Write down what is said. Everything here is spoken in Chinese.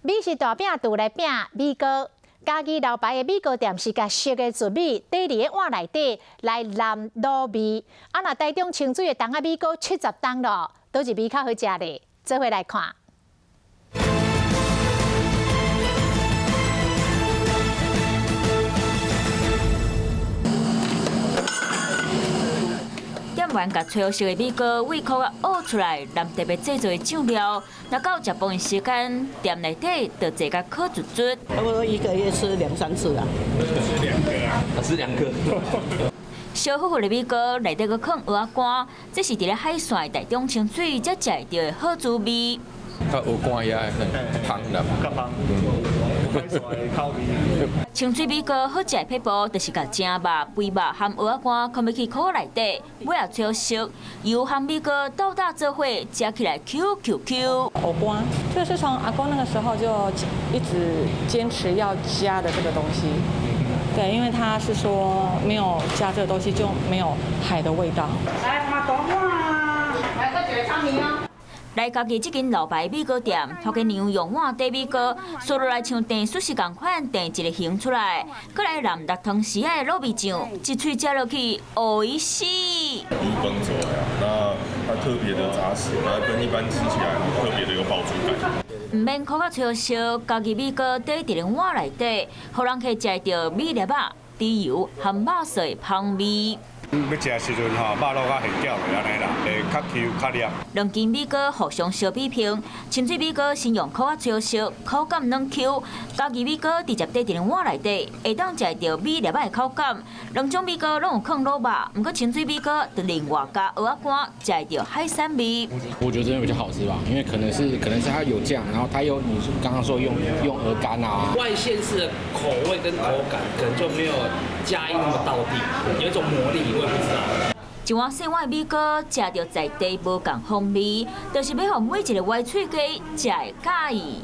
米是大饼肚来饼米糕，家己老牌的米糕店是甲熟的糯米底伫个碗内底来淋卤味。啊，那台中清水的东仔米糕70档咯，倒一味较好食咧，做伙来看。 点完甲吹好熟的米糕胃口啊挖出来，淋特别制作的酱料。那到食饭的时间，店内底就坐甲烤煮煮。差不多1个月吃2、3次啦。吃2个啊？吃2个。烧好好的米糕内底搁放蚵仔干，这是伫咧海线台中清水才食得到的好滋味。较蚵干遐香啦，较香。海线的口味。清水米糕好食的撇步，就是甲正肉、肥肉含蚵仔干放入去烤内底，尾也吹好熟，油含米糕豆大做伙，食起来 Q Q Q。藕瓜，这是从阿公那个时候就一直坚持要加的这个东西。对，因为他是说没有加这个东西就没有海的味道。来，马冬瓜，来个绝汤米啊！ 来家己这间老牌米糕店，头家娘用碗底米糕，做落来像电视是共款电一个形出来，搁来淋6汤匙的卤味酱，一喙食落去，美死！无耕做的啊，那它特别的扎实，然后跟一般吃起来特别的有饱足感。唔免烤到吹好熟，家己米糕底伫咧碗内底，互人客食到米粒仔、猪油含肉臊的香味。 要食的时阵吼，肉肉较咸饺的安尼啦，会较 Q 较黏。两间米糕互相相比拼，清水米糕先用烤啊吹熟，口感软 Q；家己米糕直接底伫咧碗内底，会当食到米粒仔的口感。两种米糕拢有放卤肉，不过清水米糕就另外加蚵仔干，食到海鲜味。我觉得这边比较好吃吧，因为可能是它有酱，然后它又你刚刚说用鹅肝啊，外县市的口味跟口感可能就没有嘉义那么道地，有一种魔力。 我也不知道。一碗细碗米糕，食到在地无共风味，就是要互每一个歪喙家食会介意。